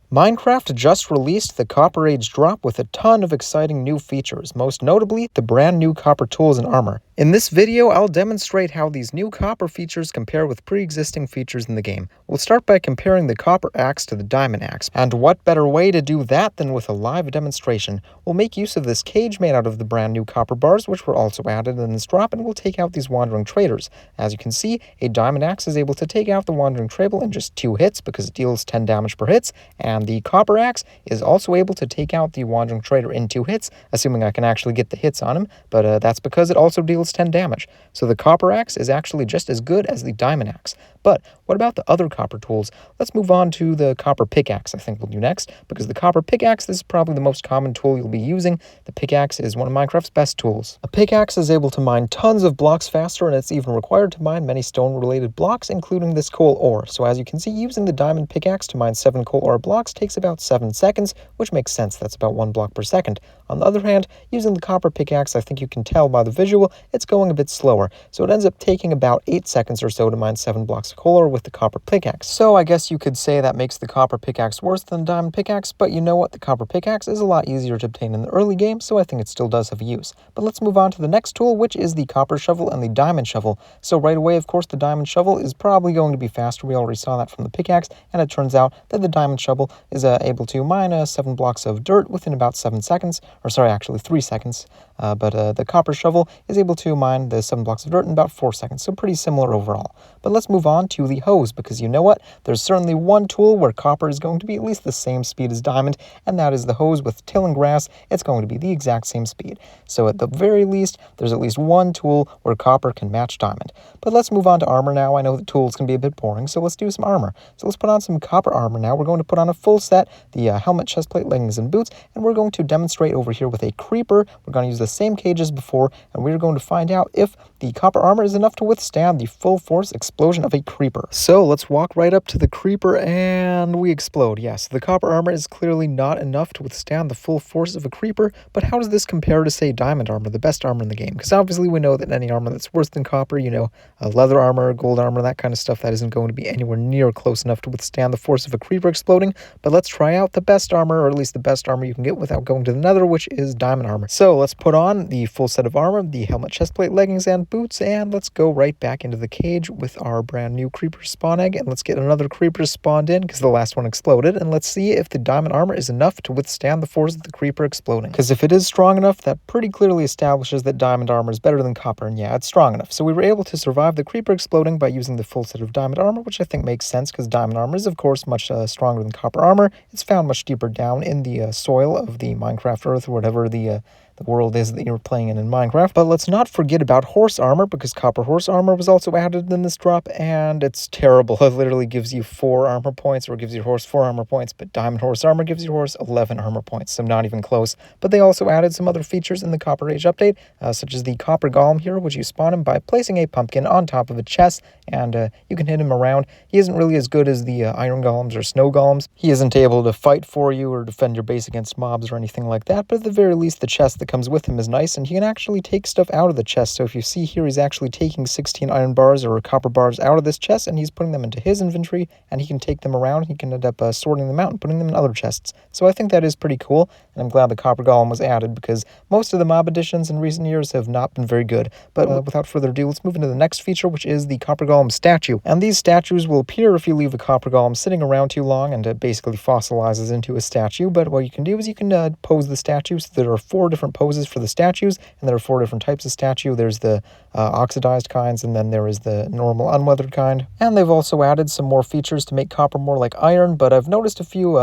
Minecraft just released the Copper Age drop with a ton of exciting new features, most notably the brand new copper tools and armor. In this video, I'll demonstrate how these new copper features compare with pre-existing features in the game. We'll start by comparing the copper axe to the diamond axe, and what better way to do that than with a live demonstration. We'll make use of this cage made out of the brand new copper bars, which were also added in this drop, and we'll take out these wandering traders. As you can see, a diamond axe is able to take out the wandering trader in just 2 hits because it deals 10 damage per hit, and the copper axe is also able to take out the wandering trader in 2 hits, assuming I can actually get the hits on him, but that's because it also deals 10 damage. So the copper axe is actually just as good as the diamond axe. But what about the other copper tools? Let's move on to the copper pickaxe, I think we'll do next, because the copper pickaxe, this is probably the most common tool you'll be using. The pickaxe is one of Minecraft's best tools. A pickaxe is able to mine tons of blocks faster, and it's even required to mine many stone-related blocks, including this coal ore. So as you can see, using the diamond pickaxe to mine 7 coal ore blocks takes about 7 seconds, which makes sense, that's about 1 block per second. On the other hand, using the copper pickaxe, I think you can tell by the visual, it's going a bit slower, so it ends up taking about 8 seconds or so to mine 7 blocks of coal ore with the copper pickaxe. So I guess you could say that makes the copper pickaxe worse than the diamond pickaxe, but you know what, the copper pickaxe is a lot easier to obtain in the early game, so I think it still does have use. But let's move on to the next tool, which is the copper shovel and the diamond shovel. So right away, of course, the diamond shovel is probably going to be faster. We already saw that from the pickaxe, and it turns out that the diamond shovel is able to mine 7 blocks of dirt within about 7 seconds, or sorry, actually 3 seconds. But the copper shovel is able to mine the 7 blocks of dirt in about 4 seconds, so pretty similar overall. But let's move on to the hose, because you know what? There's certainly one tool where copper is going to be at least the same speed as diamond, and that is the hose. With tilling grass, it's going to be the exact same speed. So at the very least, there's at least one tool where copper can match diamond. But let's move on to armor now. I know the tools can be a bit boring, so let's do some armor. So let's put on some copper armor now. We're going to put on a full set, the helmet, chestplate, leggings, and boots, and we're going to demonstrate over here with a creeper. We're going to use the same cage as before, and we're going to find out if the copper armor is enough to withstand the full force explosion of a creeper. So let's walk right up to the creeper and we explode. Yes, the copper armor is clearly not enough to withstand the full force of a creeper, but how does this compare to, say, diamond armor, the best armor in the game? Because obviously we know that any armor that's worse than copper, you know, leather armor, gold armor, that kind of stuff, that isn't going to be anywhere near close enough to withstand the force of a creeper exploding. But let's try out the best armor, or at least the best armor you can get without going to the nether, which is diamond armor. So let's put on the full set of armor, the helmet, chestplate, leggings, and boots, and let's go right back into the cage with our brand new creeper spawn egg, and let's get another creeper spawned in because the last one exploded, and let's see if the diamond armor is enough to withstand the force of the creeper exploding. Because if it is strong enough, that pretty clearly establishes that diamond armor is better than copper, and yeah, it's strong enough. So we were able to survive the creeper exploding by using the full set of diamond armor, which I think makes sense because diamond armor is of course much stronger than copper armor. It's found much deeper down in the soil of the Minecraft Earth, or whatever the world is that you're playing in Minecraft. But let's not forget about horse armor, because copper horse armor was also added in this drop, and it's terrible. It literally gives you 4 armor points, or gives your horse 4 armor points, but diamond horse armor gives your horse 11 armor points, so not even close. But they also added some other features in the Copper Age update, such as the copper golem here, which you spawn him by placing a pumpkin on top of a chest, and you can hit him around. He isn't really as good as the iron golems or snow golems. He isn't able to fight for you or defend your base against mobs or anything like that, but at the very least, the chest that comes with him is nice, and he can actually take stuff out of the chest. So if you see here, he's actually taking 16 iron bars or copper bars out of this chest, and he's putting them into his inventory, and he can take them around. He can end up sorting them out and putting them in other chests. So I think that is pretty cool, and I'm glad the copper golem was added, because most of the mob additions in recent years have not been very good. But without further ado, let's move into the next feature, which is the copper golem statue. And these statues will appear if you leave a copper golem sitting around too long, and it basically fossilizes into a statue. But what you can do is you can pose the statues. There are 4 different poses for the statues, and there are 4 different types of statue. There's the oxidized kinds, and then there is the normal unweathered kind. And they've also added some more features to make copper more like iron, but I've noticed a few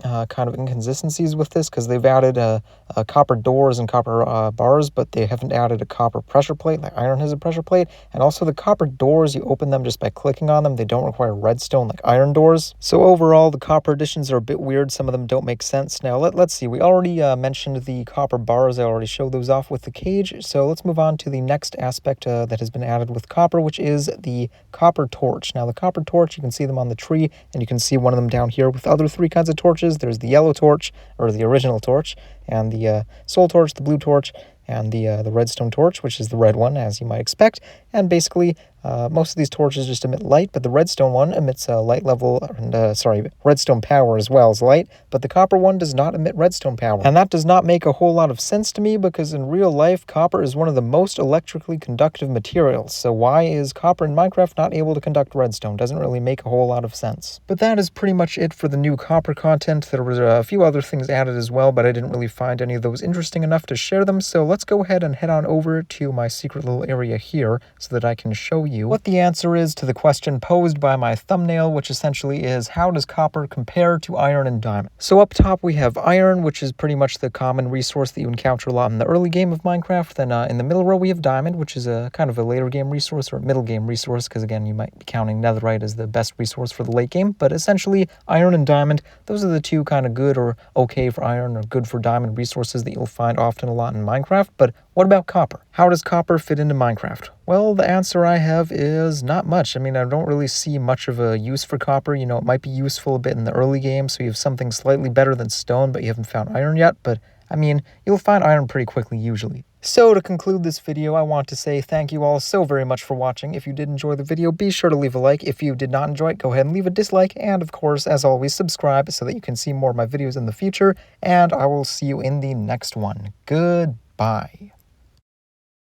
kind of inconsistencies with this, because they've added copper doors and copper bars, but they haven't added a copper pressure plate like iron has a pressure plate. And also the copper doors, you open them just by clicking on them. They don't require redstone like iron doors. So overall, the copper additions are a bit weird. Some of them don't make sense. Now let's see, we already mentioned the copper bars. I already showed those off with the cage, so let's move on to the next aspect that has been added with copper, which is the copper torch. Now the copper torch, you can see them on the tree, and you can see one of them down here with other 3 kinds of torches. There's the yellow torch, or the original torch, and the soul torch, the blue torch, and the redstone torch, which is the red one, as you might expect. And basically, Most of these torches just emit light, but the redstone one emits a light level, and redstone power as well as light, but the copper one does not emit redstone power. And that does not make a whole lot of sense to me, because in real life, copper is one of the most electrically conductive materials, so why is copper in Minecraft not able to conduct redstone? Doesn't really make a whole lot of sense. But that is pretty much it for the new copper content. There were a few other things added as well, but I didn't really find any of those interesting enough to share them, so let's go ahead and head on over to my secret little area here so that I can show you what the answer is to the question posed by my thumbnail, which essentially is, how does copper compare to iron and diamond? So up top we have iron, which is pretty much the common resource that you encounter a lot in the early game of Minecraft. Then in the middle row we have diamond, which is a kind of a later game resource, or a middle game resource, because again you might be counting netherite as the best resource for the late game, but essentially iron and diamond, those are the two kind of good or okay for iron or good for diamond resources that you'll find often a lot in Minecraft. But what about copper? How does copper fit into Minecraft? Well, the answer I have is not much. I mean, I don't really see much of a use for copper. You know, it might be useful a bit in the early game, so you have something slightly better than stone, but you haven't found iron yet. But, I mean, you'll find iron pretty quickly usually. So to conclude this video, I want to say thank you all so very much for watching. If you did enjoy the video, be sure to leave a like. If you did not enjoy it, go ahead and leave a dislike. And of course, as always, subscribe so that you can see more of my videos in the future. And I will see you in the next one. Goodbye.